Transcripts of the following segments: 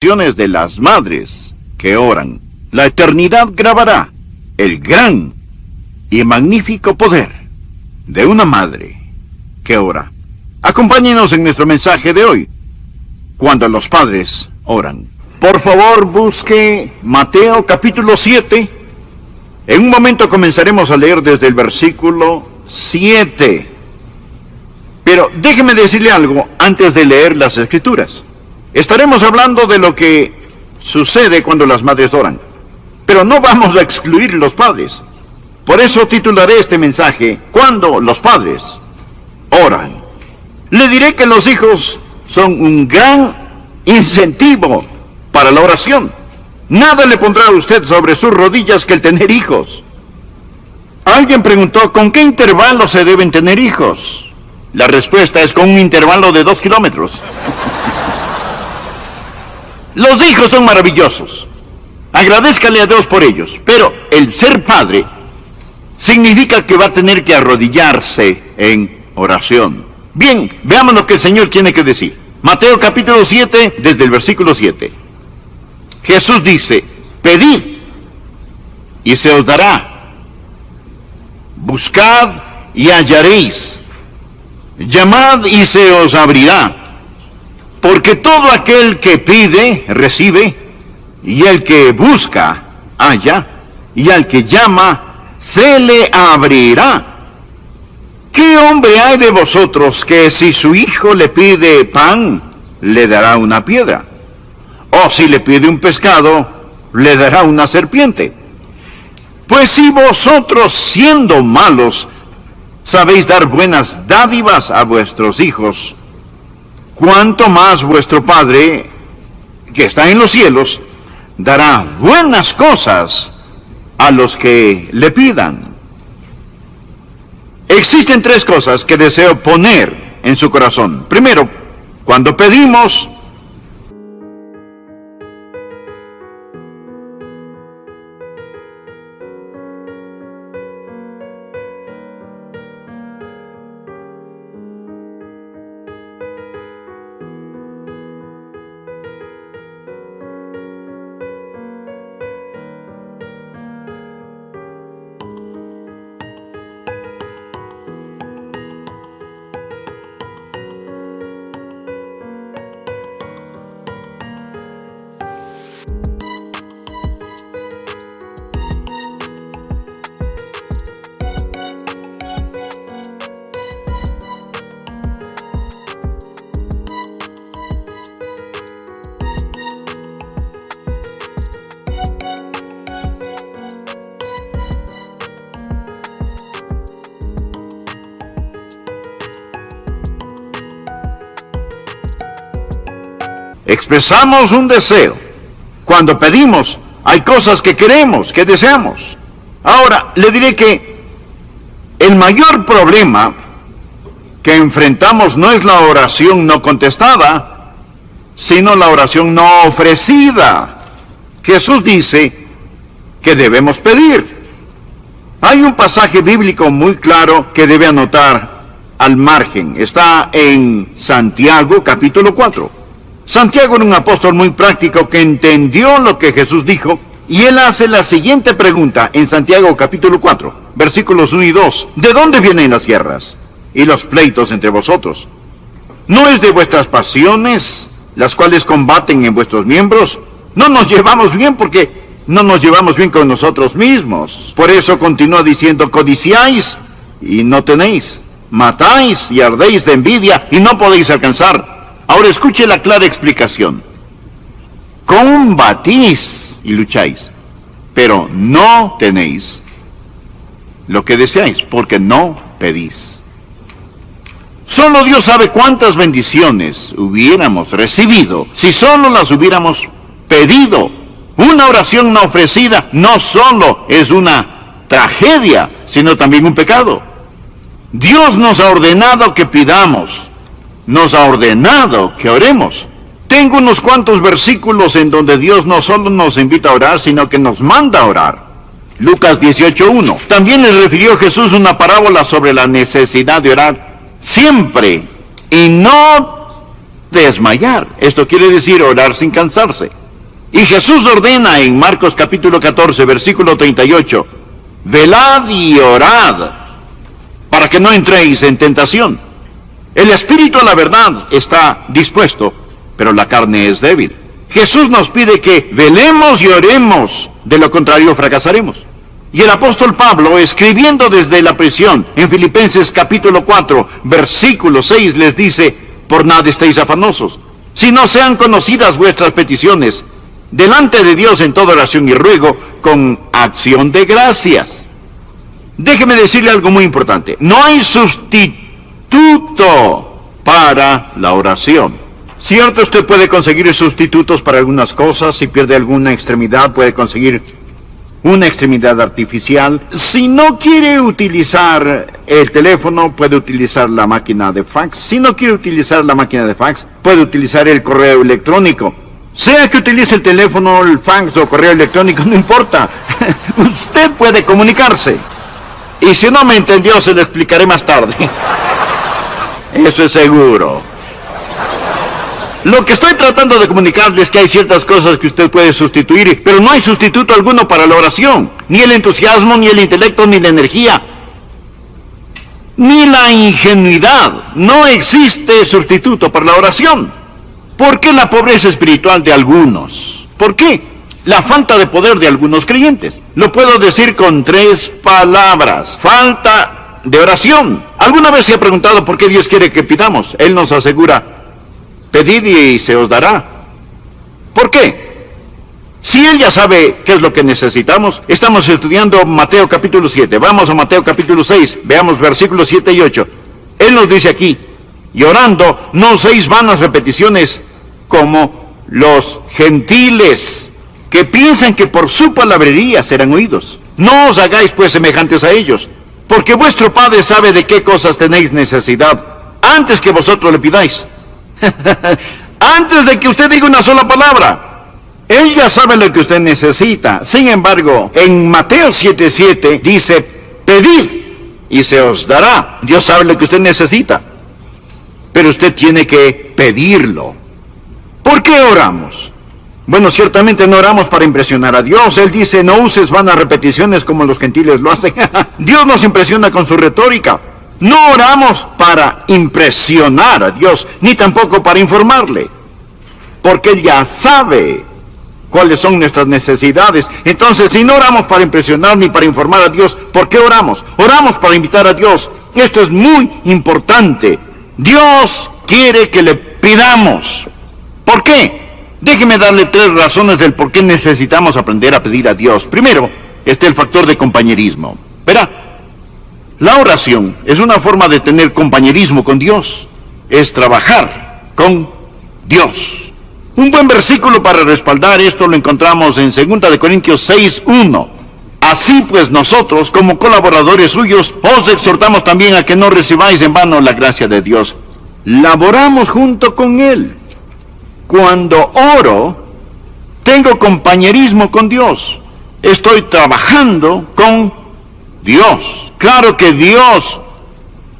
De las madres que oran. La eternidad grabará el gran y magnífico poder de una madre que ora. Acompáñenos en nuestro mensaje de hoy, cuando los padres oran. Por favor, busque Mateo capítulo 7. En un momento comenzaremos a leer desde el versículo 7. Pero déjeme decirle algo antes de leer las Escrituras. Estaremos hablando de lo que sucede cuando las madres oran, pero no vamos a excluir los padres. Por eso titularé este mensaje, Cuando los padres oran. Le diré que los hijos son un gran incentivo para la oración. Nada le pondrá a usted sobre sus rodillas que el tener hijos. Alguien preguntó, ¿con qué intervalo se deben tener hijos? La respuesta es con un intervalo de 2 kilómetros. Los hijos son maravillosos. Agradézcale a Dios por ellos. Pero el ser padre significa que va a tener que arrodillarse en oración. Bien, veamos lo que el Señor tiene que decir. Mateo capítulo 7, desde el versículo 7. Jesús dice, pedid y se os dará. Buscad y hallaréis. Llamad y se os abrirá. Porque todo aquel que pide, recibe, y el que busca, halla, y al que llama, se le abrirá. ¿Qué hombre hay de vosotros que si su hijo le pide pan, le dará una piedra? O si le pide un pescado, le dará una serpiente? Pues si vosotros, siendo malos, sabéis dar buenas dádivas a vuestros hijos, cuánto más vuestro Padre, que está en los cielos, dará buenas cosas a los que le pidan. Existen 3 cosas que deseo poner en su corazón. Primero, cuando pedimos, expresamos un deseo. Cuando pedimos, hay cosas que queremos, que deseamos. Ahora, le diré que el mayor problema que enfrentamos no es la oración no contestada, sino la oración no ofrecida. Jesús dice que debemos pedir. Hay un pasaje bíblico muy claro que debe anotar al margen. Está en Santiago capítulo 4. Santiago era un apóstol muy práctico que entendió lo que Jesús dijo, y él hace la siguiente pregunta en Santiago capítulo 4, versículos 1 y 2. ¿De dónde vienen las guerras y los pleitos entre vosotros? ¿No es de vuestras pasiones las cuales combaten en vuestros miembros? No nos llevamos bien porque no nos llevamos bien con nosotros mismos. Por eso continúa diciendo, codiciáis y no tenéis, matáis y ardéis de envidia y no podéis alcanzar. Ahora escuche la clara explicación. Combatís y lucháis, pero no tenéis lo que deseáis, porque no pedís. Solo Dios sabe cuántas bendiciones hubiéramos recibido si solo las hubiéramos pedido. Una oración no ofrecida no solo es una tragedia, sino también un pecado. Dios nos ha ordenado que pidamos. Nos ha ordenado que oremos. Tengo unos cuantos versículos en donde Dios no solo nos invita a orar, sino que nos manda a orar. Lucas 18:1. También le refirió Jesús una parábola sobre la necesidad de orar siempre y no desmayar. Esto quiere decir orar sin cansarse. Y Jesús ordena en Marcos capítulo 14, versículo 38, velad y orad, para que no entréis en tentación. El espíritu a la verdad está dispuesto, pero la carne es débil. Jesús nos pide que velemos y oremos, de lo contrario fracasaremos. Y el apóstol Pablo, escribiendo desde la prisión, en Filipenses capítulo 4, versículo 6, les dice, por nada estéis afanosos, si no sean conocidas vuestras peticiones, delante de Dios en toda oración y ruego, con acción de gracias. Déjeme decirle algo muy importante. No hay sustituto para la oración. Cierto, usted puede conseguir sustitutos para algunas cosas. Si pierde alguna extremidad, puede conseguir una extremidad artificial. Si no quiere utilizar el teléfono, puede utilizar la máquina de fax. Si no quiere utilizar la máquina de fax, puede utilizar el correo electrónico. Sea que utilice el teléfono, el fax o correo electrónico, no importa. Usted puede comunicarse. Y si no me entendió, se lo explicaré más tarde. Eso es seguro. Lo que estoy tratando de comunicarles es que hay ciertas cosas que usted puede sustituir, pero no hay sustituto alguno para la oración. Ni el entusiasmo, ni el intelecto, ni la energía, ni la ingenuidad. No existe sustituto para la oración. ¿Por qué la pobreza espiritual de algunos? ¿Por qué la falta de poder de algunos creyentes? Lo puedo decir con 3 palabras. Falta de oración. ¿Alguna vez se ha preguntado por qué Dios quiere que pidamos? Él nos asegura, pedid y se os dará. ¿Por qué? Si Él ya sabe qué es lo que necesitamos. Estamos estudiando Mateo capítulo 7. Vamos a Mateo capítulo 6. Veamos versículos 7 y 8. Él nos dice aquí, y orando, no uséis vanas repeticiones como los gentiles, que piensan que por su palabrería serán oídos. No os hagáis pues semejantes a ellos, porque vuestro Padre sabe de qué cosas tenéis necesidad, antes que vosotros le pidáis. Antes de que usted diga una sola palabra, Él ya sabe lo que usted necesita. Sin embargo, en Mateo 7:7 dice, pedid y se os dará. Dios sabe lo que usted necesita, pero usted tiene que pedirlo. ¿Por qué oramos? Bueno, ciertamente no oramos para impresionar a Dios. Él dice, no uses vanas repeticiones como los gentiles lo hacen. Dios nos impresiona con su retórica. No oramos para impresionar a Dios, ni tampoco para informarle, porque Él ya sabe cuáles son nuestras necesidades. Entonces, si no oramos para impresionar ni para informar a Dios, ¿por qué oramos? Oramos para invitar a Dios. Esto es muy importante. Dios quiere que le pidamos. ¿Por qué? Déjeme darle 3 razones del por qué necesitamos aprender a pedir a Dios. Primero, está el factor de compañerismo. Verá, la oración es una forma de tener compañerismo con Dios. Es trabajar con Dios. Un buen versículo para respaldar esto lo encontramos en 2 Corintios 6:1. Así pues nosotros, como colaboradores suyos, os exhortamos también a que no recibáis en vano la gracia de Dios. Laboramos junto con Él. Cuando oro, tengo compañerismo con Dios. Estoy trabajando con Dios. Claro que Dios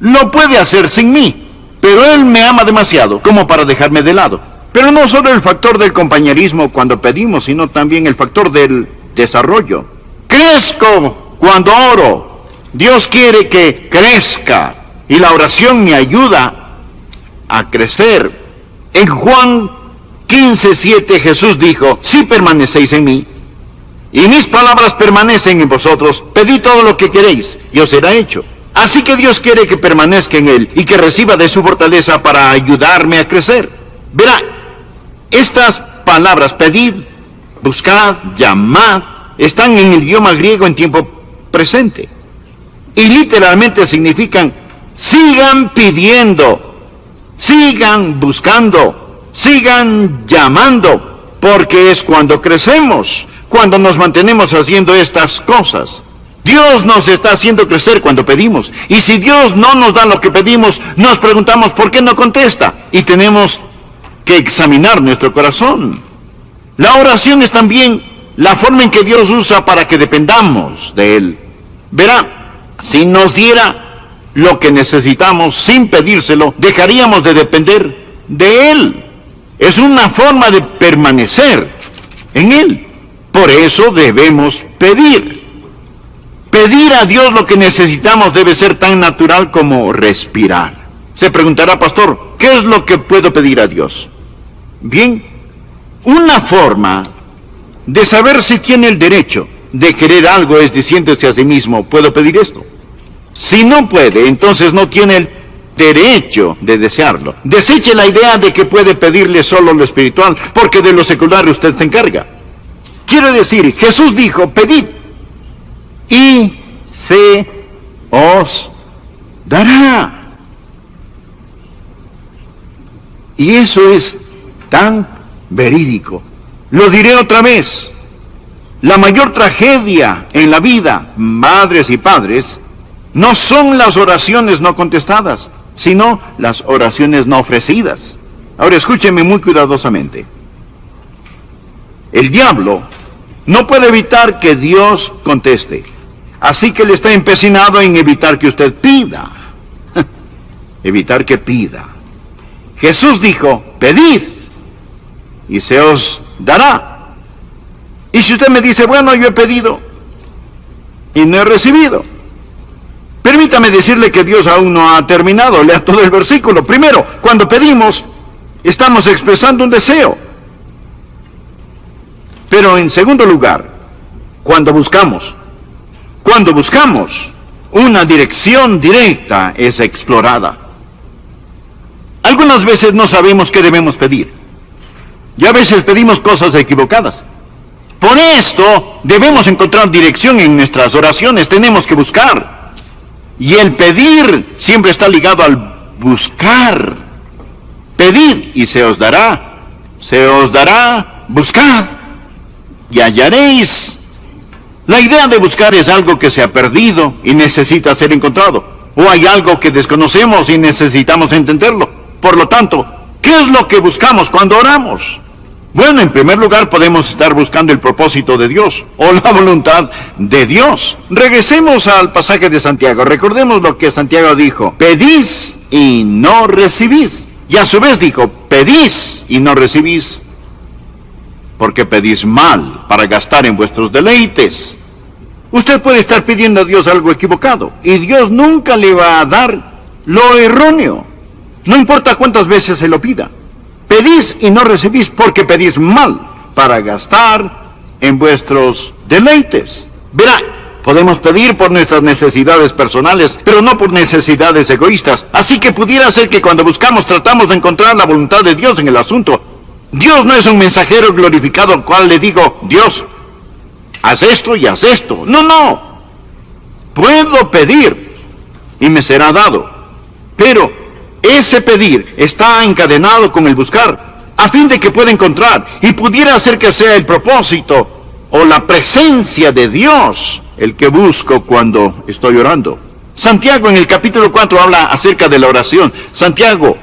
lo puede hacer sin mí, pero Él me ama demasiado como para dejarme de lado. Pero no solo el factor del compañerismo cuando pedimos, sino también el factor del desarrollo. Crezco cuando oro. Dios quiere que crezca y la oración me ayuda a crecer. En Juan 15:7 Jesús dijo, si permanecéis en mí y mis palabras permanecen en vosotros, pedid todo lo que queréis y os será hecho. Así que Dios quiere que permanezca en Él y que reciba de su fortaleza para ayudarme a crecer. Verá, estas palabras, pedid, buscad, llamad, están en el idioma griego en tiempo presente. Y literalmente significan, sigan pidiendo, sigan buscando, sigan llamando, porque es cuando crecemos, cuando nos mantenemos haciendo estas cosas. Dios nos está haciendo crecer cuando pedimos. Y si Dios no nos da lo que pedimos, nos preguntamos por qué no contesta. Y tenemos que examinar nuestro corazón. La oración es también la forma en que Dios usa para que dependamos de Él. Verá, si nos diera lo que necesitamos sin pedírselo, dejaríamos de depender de Él. Es una forma de permanecer en Él. Por eso debemos pedir. Pedir a Dios lo que necesitamos debe ser tan natural como respirar. Se preguntará, pastor, ¿qué es lo que puedo pedir a Dios? Bien, una forma de saber si tiene el derecho de querer algo es diciéndose a sí mismo, ¿puedo pedir esto? Si no puede, entonces no tiene el derecho de desearlo. Deseche la idea de que puede pedirle solo lo espiritual, porque de lo secular usted se encarga. Quiero decir, Jesús dijo, pedid y se os dará. Y eso es tan verídico. Lo diré otra vez. La mayor tragedia en la vida, madres y padres, no son las oraciones no contestadas, sino las oraciones no ofrecidas. Ahora escúcheme muy cuidadosamente. El diablo no puede evitar que Dios conteste, así que él está empecinado en evitar que usted pida. Evitar que pida. Jesús dijo, pedid y se os dará. Y si usted me dice, bueno, yo he pedido y no he recibido, permítame decirle que Dios aún no ha terminado. Lea todo el versículo. Primero, cuando pedimos, estamos expresando un deseo. Pero en segundo lugar, cuando buscamos, una dirección directa es explorada. Algunas veces no sabemos qué debemos pedir. Y a veces pedimos cosas equivocadas. Por esto debemos encontrar dirección en nuestras oraciones. Tenemos que buscar. Y el pedir siempre está ligado al buscar. Pedid y se os dará. Se os dará. Buscad y hallaréis. La idea de buscar es algo que se ha perdido y necesita ser encontrado. O hay algo que desconocemos y necesitamos entenderlo. Por lo tanto, ¿qué es lo que buscamos cuando oramos? Bueno, en primer lugar podemos estar buscando el propósito de Dios o la voluntad de Dios. Regresemos al pasaje de Santiago. Recordemos lo que Santiago dijo. Pedís y no recibís. Y a su vez dijo, pedís y no recibís, porque pedís mal para gastar en vuestros deleites. Usted puede estar pidiendo a Dios algo equivocado y Dios nunca le va a dar lo erróneo. No importa cuántas veces se lo pida. Pedís y no recibís porque pedís mal para gastar en vuestros deleites. Verá, podemos pedir por nuestras necesidades personales, pero no por necesidades egoístas. Así que pudiera ser que cuando buscamos tratamos de encontrar la voluntad de Dios en el asunto. Dios no es un mensajero glorificado al cual le digo, Dios, haz esto y haz esto. No. Puedo pedir y me será dado. Pero ese pedir está encadenado con el buscar, a fin de que pueda encontrar, y pudiera ser que sea el propósito o la presencia de Dios el que busco cuando estoy orando. Santiago en el capítulo 4 habla acerca de la oración. Santiago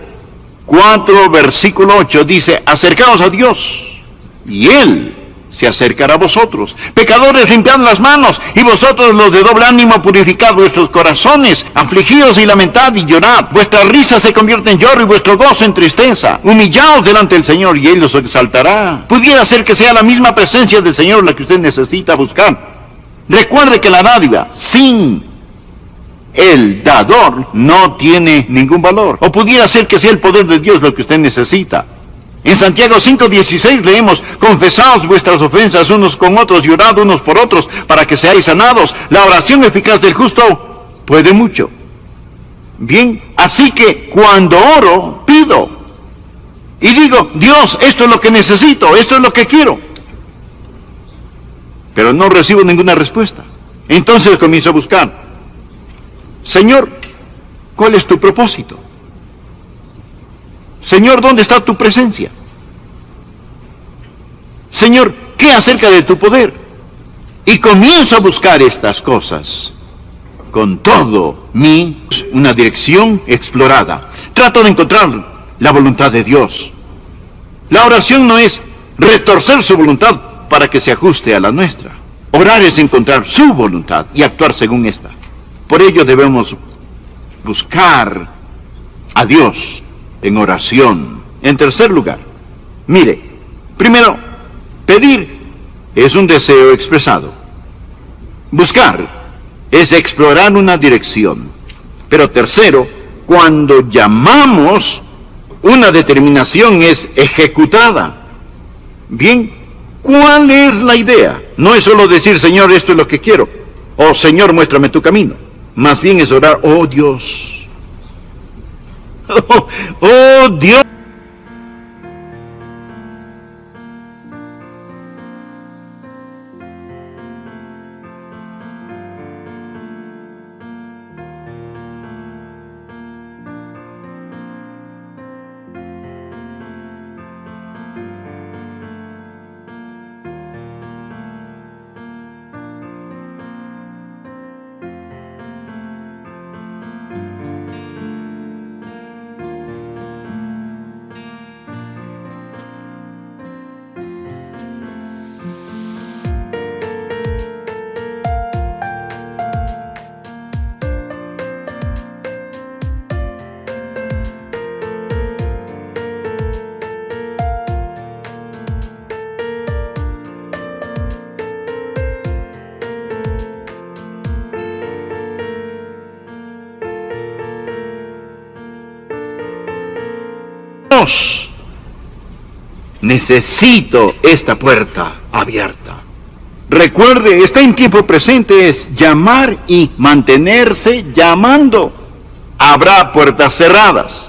4, versículo 8 dice, acercaos a Dios, y Él se acercará a vosotros. Pecadores, limpiad las manos, y vosotros los de doble ánimo purificad vuestros corazones. Afligíos y lamentad y llorad. Vuestra risa se convierte en lloro y vuestro gozo en tristeza. Humillaos delante del Señor y Él os exaltará. Pudiera ser que sea la misma presencia del Señor la que usted necesita buscar. Recuerde que la dádiva sin el dador no tiene ningún valor. O pudiera ser que sea el poder de Dios lo que usted necesita. En Santiago 5:16 leemos, confesaos vuestras ofensas unos con otros y orad unos por otros para que seáis sanados. La oración eficaz del justo puede mucho. Bien, así que cuando oro, pido. Y digo, Dios, esto es lo que necesito, esto es lo que quiero. Pero no recibo ninguna respuesta. Entonces comienzo a buscar. Señor, ¿cuál es tu propósito? Señor, ¿dónde está tu presencia? Señor, ¿qué acerca de tu poder? Y comienzo a buscar estas cosas con todo una dirección explorada. Trato de encontrar la voluntad de Dios. La oración no es retorcer su voluntad para que se ajuste a la nuestra. Orar es encontrar su voluntad y actuar según esta. Por ello debemos buscar a Dios en oración En tercer lugar, mire, primero, pedir es un deseo expresado. Buscar es explorar una dirección. Pero tercero, cuando llamamos, una determinación es ejecutada. Bien, ¿cuál es la idea? No es solo decir, Señor, esto es lo que quiero, o Señor, muéstrame tu camino. Más bien es orar, oh Dios. Oh Dios. Necesito esta puerta abierta. Recuerde, está en tiempo presente, es llamar y mantenerse llamando. Habrá puertas cerradas,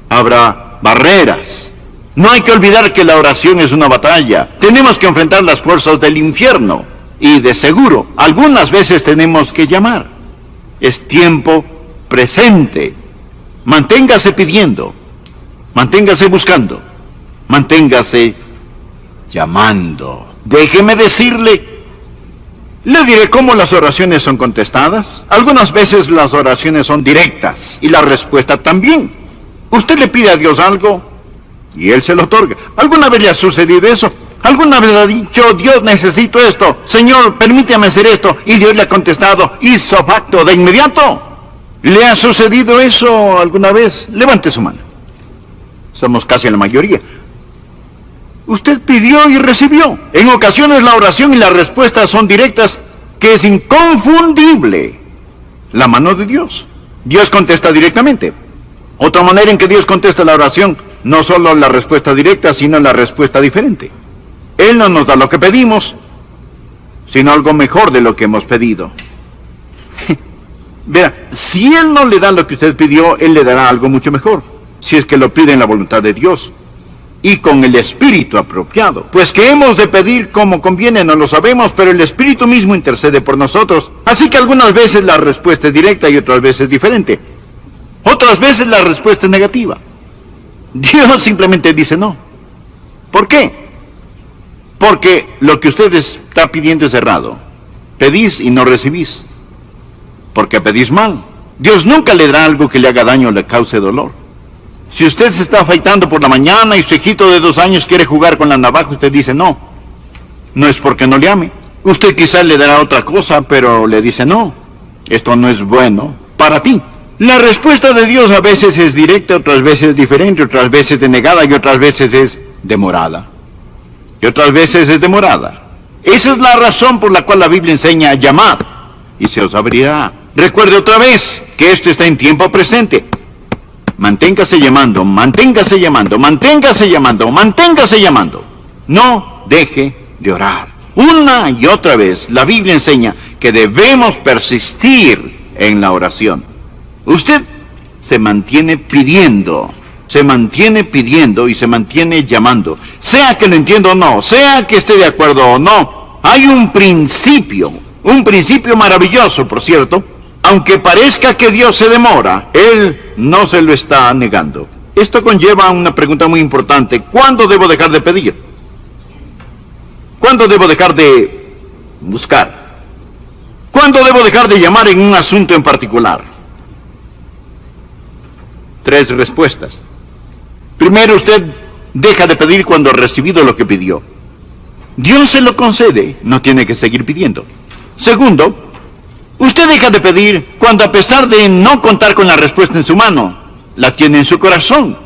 habrá barreras. No hay que olvidar que la oración es una batalla. Tenemos que enfrentar las fuerzas del infierno. Y de seguro, algunas veces tenemos que llamar. Es tiempo presente. Manténgase pidiendo. Manténgase buscando, manténgase llamando. Déjeme decirle, le diré cómo las oraciones son contestadas. Algunas veces las oraciones son directas y la respuesta también. Usted le pide a Dios algo y Él se lo otorga. ¿Alguna vez le ha sucedido eso? ¿Alguna vez le ha dicho, Dios, necesito esto, Señor, permítame hacer esto? Y Dios le ha contestado, hizo facto de inmediato. ¿Le ha sucedido eso alguna vez? Levante su mano. Somos casi la mayoría. Usted pidió y recibió. En ocasiones la oración y la respuesta son directas, que es inconfundible. La mano de Dios. Dios contesta directamente. Otra manera en que Dios contesta la oración, no solo la respuesta directa, sino la respuesta diferente. Él no nos da lo que pedimos, sino algo mejor de lo que hemos pedido. Verá, si Él no le da lo que usted pidió, Él le dará algo mucho mejor. Si es que lo pide en la voluntad de Dios y con el espíritu apropiado. Pues que hemos de pedir como conviene no lo sabemos, pero el espíritu mismo intercede por nosotros. Así que algunas veces la respuesta es directa y otras veces diferente. Otras veces la respuesta es negativa. Dios simplemente dice no. ¿Por qué? Porque lo que usted está pidiendo es errado. Pedís y no recibís. Porque pedís mal. Dios nunca le dará algo que le haga daño o le cause dolor. Si usted se está afeitando por la mañana y su hijito de 2 años quiere jugar con la navaja, usted dice no. No es porque no le ame. Usted quizás le dará otra cosa, pero le dice no. Esto no es bueno para ti. La respuesta de Dios a veces es directa, otras veces diferente, otras veces denegada y otras veces es demorada. Y otras veces es demorada. Esa es la razón por la cual la Biblia enseña llamad y se os abrirá. Recuerde otra vez que esto está en tiempo presente. Manténgase llamando, manténgase llamando, manténgase llamando, manténgase llamando. No deje de orar. Una y otra vez la Biblia enseña que debemos persistir en la oración. Usted se mantiene pidiendo y se mantiene llamando. Sea que lo entienda o no, sea que esté de acuerdo o no, hay un principio maravilloso, por cierto. Aunque parezca que Dios se demora, Él no se lo está negando. Esto conlleva una pregunta muy importante. ¿Cuándo debo dejar de pedir? ¿Cuándo debo dejar de buscar? ¿Cuándo debo dejar de llamar en un asunto en particular? 3 respuestas. Primero, usted deja de pedir cuando ha recibido lo que pidió. Dios se lo concede, no tiene que seguir pidiendo. Segundo, usted deja de pedir cuando, a pesar de no contar con la respuesta en su mano, la tiene en su corazón.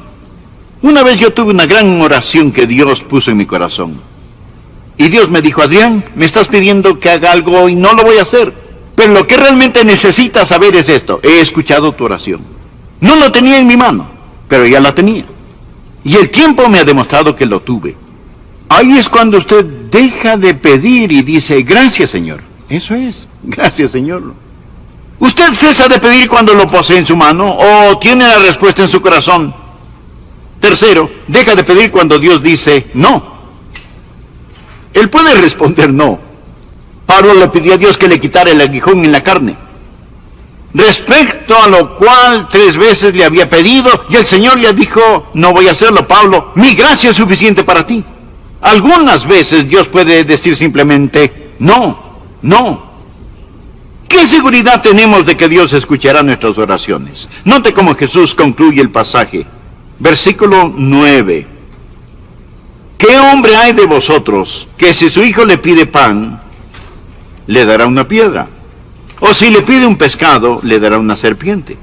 Una vez yo tuve una gran oración que Dios puso en mi corazón. Y Dios me dijo, Adrián, me estás pidiendo que haga algo y no lo voy a hacer. Pero lo que realmente necesitas saber es esto. He escuchado tu oración. No lo tenía en mi mano, pero ya la tenía. Y el tiempo me ha demostrado que lo tuve. Ahí es cuando usted deja de pedir y dice, gracias, Señor. Eso es, gracias, Señor. Usted cesa de pedir cuando lo posee en su mano o tiene la respuesta en su corazón. Tercero, deja de pedir cuando Dios dice no. Él puede responder no. Pablo le pidió a Dios que le quitara el aguijón en la carne. Respecto a lo cual 3 veces le había pedido y el Señor le dijo, no voy a hacerlo, Pablo, mi gracia es suficiente para ti. Algunas veces Dios puede decir simplemente no, no. ¿Qué seguridad tenemos de que Dios escuchará nuestras oraciones? Note cómo Jesús concluye el pasaje. Versículo 9. ¿Qué hombre hay de vosotros que si su hijo le pide pan, le dará una piedra? O si le pide un pescado, le dará una serpiente.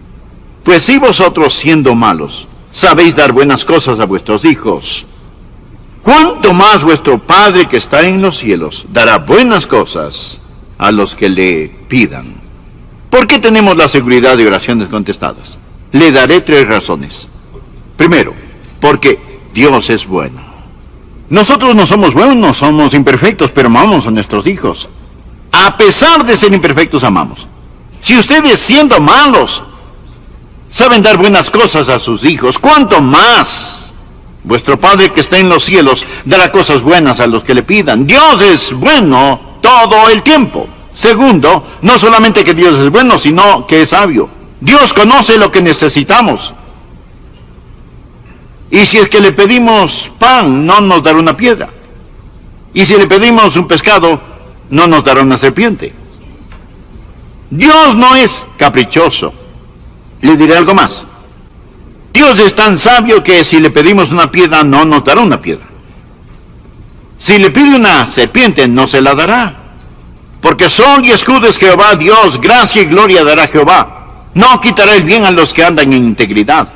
Pues si vosotros, siendo malos, sabéis dar buenas cosas a vuestros hijos, ¿cuánto más vuestro Padre que está en los cielos dará buenas cosas a los que le pidan? ¿Por qué tenemos la seguridad de oraciones contestadas? Le daré 3 razones. Primero, porque Dios es bueno. Nosotros no somos buenos, somos imperfectos, pero amamos a nuestros hijos. A pesar de ser imperfectos, amamos. Si ustedes, siendo malos, saben dar buenas cosas a sus hijos, ¿cuánto más vuestro Padre que está en los cielos dará cosas buenas a los que le pidan? Dios es bueno todo el tiempo. Segundo, no solamente que Dios es bueno, sino que es sabio. Dios conoce lo que necesitamos. Y si es que le pedimos pan, no nos dará una piedra. Y si le pedimos un pescado, no nos dará una serpiente. Dios no es caprichoso. Le diré algo más. Dios es tan sabio que si le pedimos una piedra, no nos dará una piedra. Si le pide una serpiente, no se la dará. Porque sol y escudo es Jehová, Dios, gracia y gloria dará Jehová. No quitará el bien a los que andan en integridad.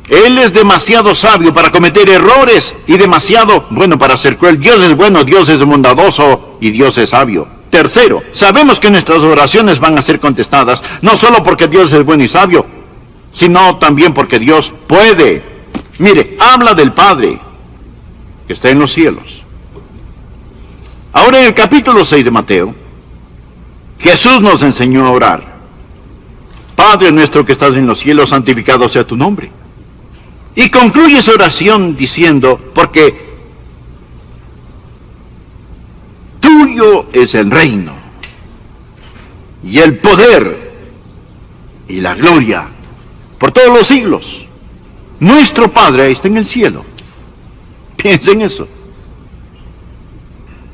Él es demasiado sabio para cometer errores y demasiado bueno para ser cruel. Dios es bueno, Dios es bondadoso y Dios es sabio. Tercero, sabemos que nuestras oraciones van a ser contestadas, no solo porque Dios es bueno y sabio, sino también porque Dios puede. Mire, habla del Padre que está en los cielos. Ahora en el capítulo 6 de Mateo, Jesús nos enseñó a orar. Padre nuestro que estás en los cielos, santificado sea tu nombre. Y concluye esa oración diciendo, porque tuyo es el reino, y el poder, y la gloria, por todos los siglos. Nuestro Padre está en el cielo. Piensen eso.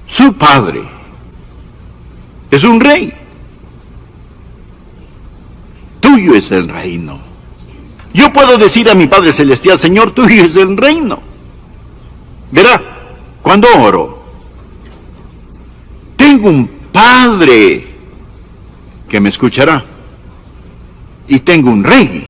Su Padre es un rey. Tuyo es el reino. Yo puedo decir a mi Padre Celestial, Señor, tuyo es el reino. Verá, cuando oro, tengo un Padre que me escuchará. Y tengo un rey